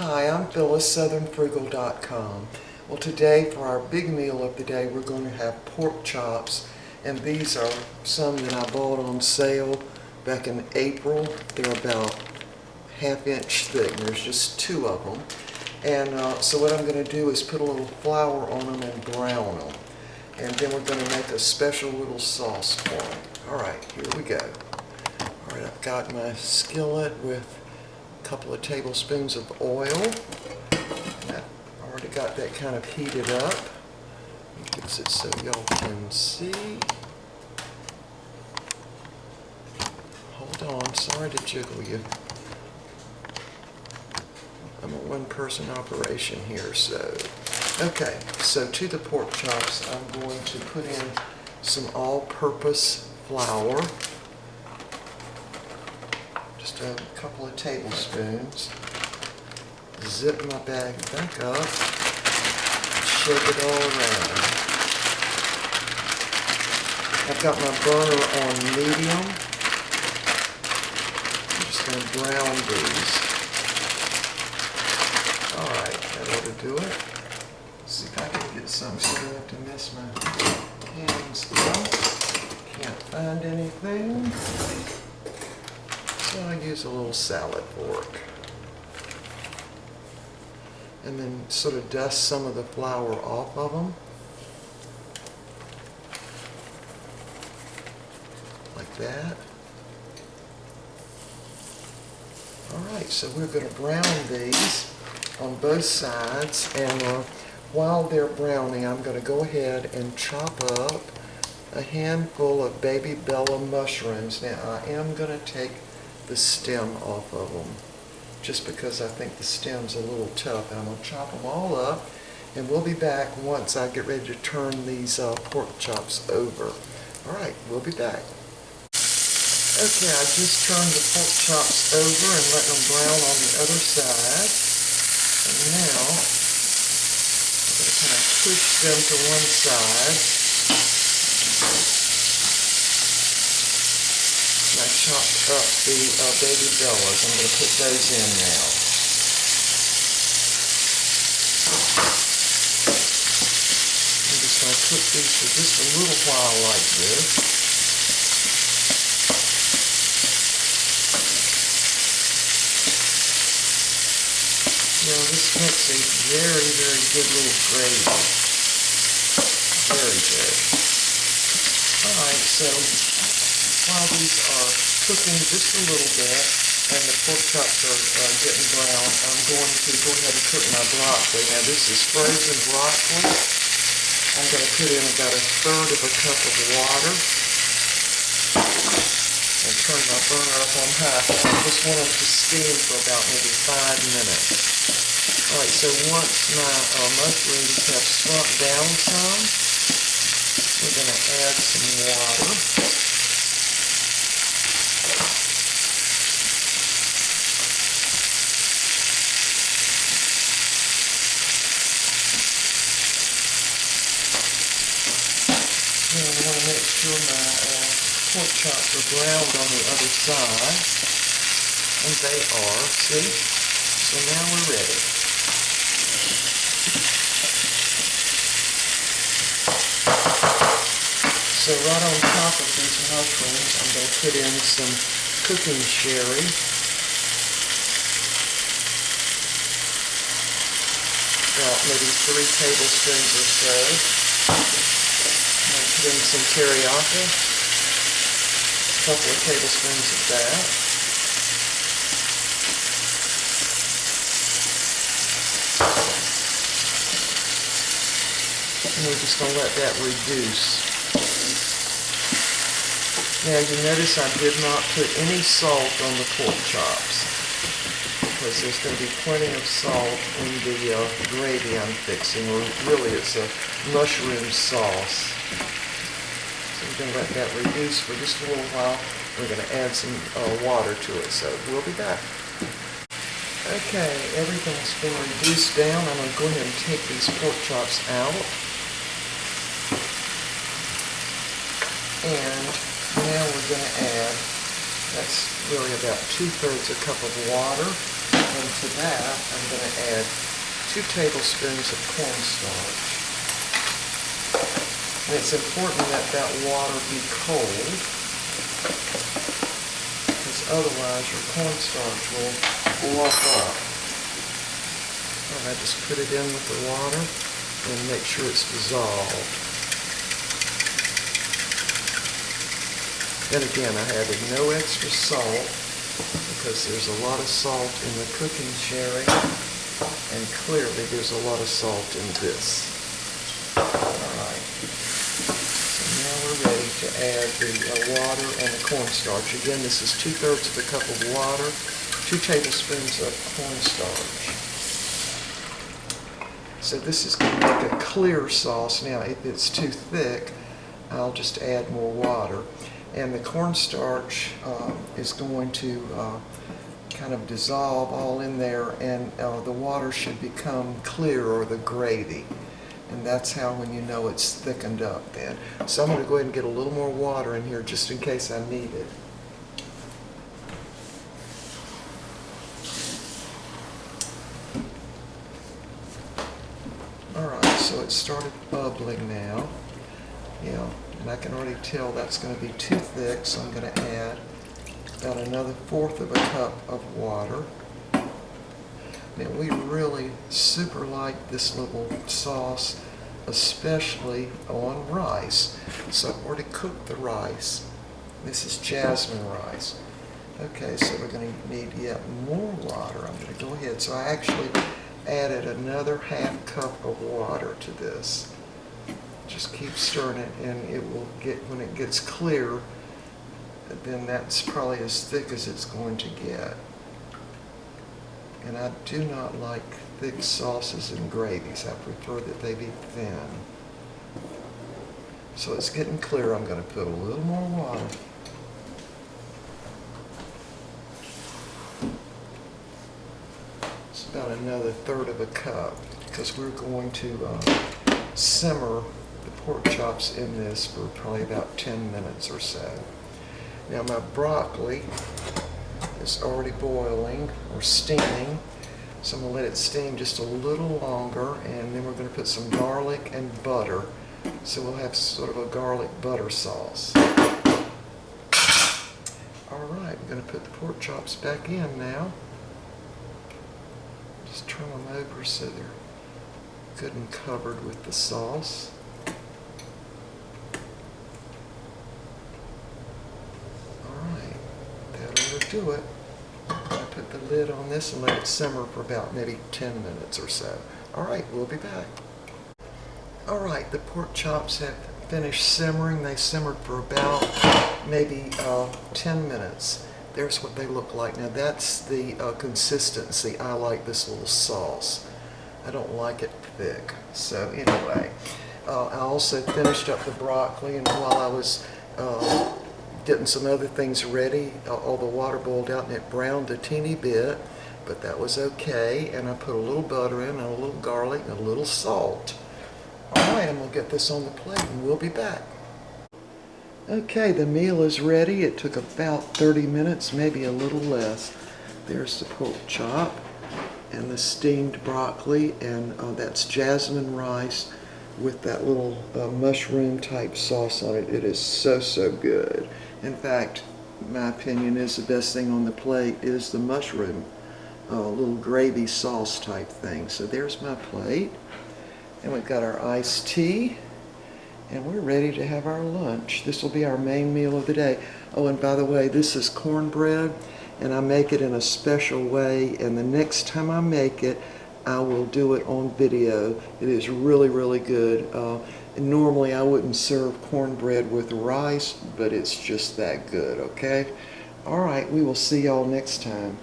Hi, I'm Phyllis, southernfrugal.com. Well, today for our big meal of the day, we're going to have pork chops, and these are some that I bought on sale back in April. They're about ½ inch thick, and there's just 2 of them. And so what I'm going to do is put a little flour on them and brown them. And then we're going to make a special little sauce for them. Alright, here we go. Alright, I've got my skillet with a couple of tablespoons of oil. I've already got that kind of heated up. Let me fix it so y'all can see. Hold on, sorry to jiggle you. I'm a one-person operation here, so. Okay, so to the pork chops, I'm going to put in some all-purpose flour. Just a couple of tablespoons. Zip my bag back up. Shake it all around. I've got my burner on medium. I'm just going to brown these. Alright, that ought to do it. Let's see if I can get some so I don't have to mess my hands up. Can't find anything. So I use a little salad fork. And then sort of dust some of the flour off of them. Like that. Alright, so we're going to brown these on both sides, and while they're browning, I'm going to go ahead and chop up a handful of baby Bella mushrooms. Now, I am going to take the stem off of them, just because I think the stem's a little tough. I'm going to chop them all up, and we'll be back once I get ready to turn these pork chops over. Alright, we'll be back. Okay, I just turned the pork chops over and let them brown on the other side. And now, I'm going to kind of push them to one side. And I chopped up the baby Bellas. I'm going to put those in now. I'm just going to cook these for just a little while like this. Now this makes a very, very good little gravy. Very good. Alright, so while these are cooking just a little bit and the pork chops are getting brown, I'm going to go ahead and cook my broccoli. Now this is frozen broccoli. I'm going to put in about 1/3 of a cup of water and turn my burner up on high. I just want them to steam for about maybe 5 minutes. Alright, so once my mushrooms have shrunk down some, we're going to add some water. Now I want to make sure my pork chops are browned on the other side. And they are, see? So now we're ready. So right on top of these mushrooms, I'm going to put in some cooking sherry. About maybe 3 tablespoons or so. I'm going to put in some teriyaki. A couple of tablespoons of that. And we're just going to let that reduce. Now you notice I did not put any salt on the pork chops because there's going to be plenty of salt in the gravy I'm fixing, or really it's a mushroom sauce. So we're going to let that reduce for just a little while. We're going to add some water to it, so we'll be back. Okay, everything's been reduced down. I'm going to go ahead and take these pork chops out. And now we're going to add, that's really about 2/3 a cup of water, and to that, I'm going to add 2 tablespoons of cornstarch. And it's important that that water be cold, because otherwise your cornstarch will fluff up. And I just put it in with the water and make sure it's dissolved. And again, I added no extra salt because there's a lot of salt in the cooking sherry, and clearly there's a lot of salt in this. Alright, so now we're ready to add the water and the cornstarch. Again, this is 2/3 of a cup of water, 2 tablespoons of cornstarch. So this is going to make a clear sauce. Now, if it's too thick, I'll just add more water. And the cornstarch is going to kind of dissolve all in there, and the water should become clear, or the gravy. And that's how, when you know it's thickened up then. So I'm going to go ahead and get a little more water in here just in case I need it. Alright, so it started bubbling now. Yeah, and I can already tell that's going to be too thick, so I'm going to add about another 1/4 of a cup of water. Now, we really super like this little sauce, especially on rice. So I've already cooked the rice. This is jasmine rice. Okay, so we're going to need yet more water. I'm going to go ahead. So I actually added another 1/2 cup of water to this. Just keep stirring it, and it will get, when it gets clear, then that's probably as thick as it's going to get. And I do not like thick sauces and gravies. I prefer that they be thin. So it's getting clear. I'm going to put a little more water. It's about another 1/3 of a cup, because we're going to simmer the pork chops in this for probably about 10 minutes or so. Now, my broccoli is already boiling or steaming, so I'm going to let it steam just a little longer, and then we're going to put some garlic and butter, so we'll have sort of a garlic butter sauce. Alright, I'm going to put the pork chops back in now. Just turn them over so they're good and covered with the sauce. Do it. I put the lid on this and let it simmer for about maybe 10 minutes or so. Alright, we'll be back. Alright, the pork chops have finished simmering. They simmered for about maybe 10 minutes. There's what they look like. Now, that's the consistency. I like this little sauce. I don't like it thick. So anyway, I also finished up the broccoli, and while I was getting some other things ready, all the water boiled out and it browned a teeny bit, but that was okay. And I put a little butter in, and a little garlic, and a little salt. Alright, and we'll get this on the plate and we'll be back. Okay, the meal is ready. It took about 30 minutes, maybe a little less. There's the pork chop and the steamed broccoli, and that's jasmine rice with that little mushroom type sauce on it. It is so, so good. In fact, my opinion is the best thing on the plate is the mushroom, little gravy sauce type thing. So there's my plate, and we've got our iced tea, and we're ready to have our lunch. This will be our main meal of the day. Oh, and by the way, this is cornbread, and I make it in a special way, and the next time I make it, I will do it on video. It is really, really good. Normally I wouldn't serve cornbread with rice, but it's just that good, okay? Alright, we will see y'all next time.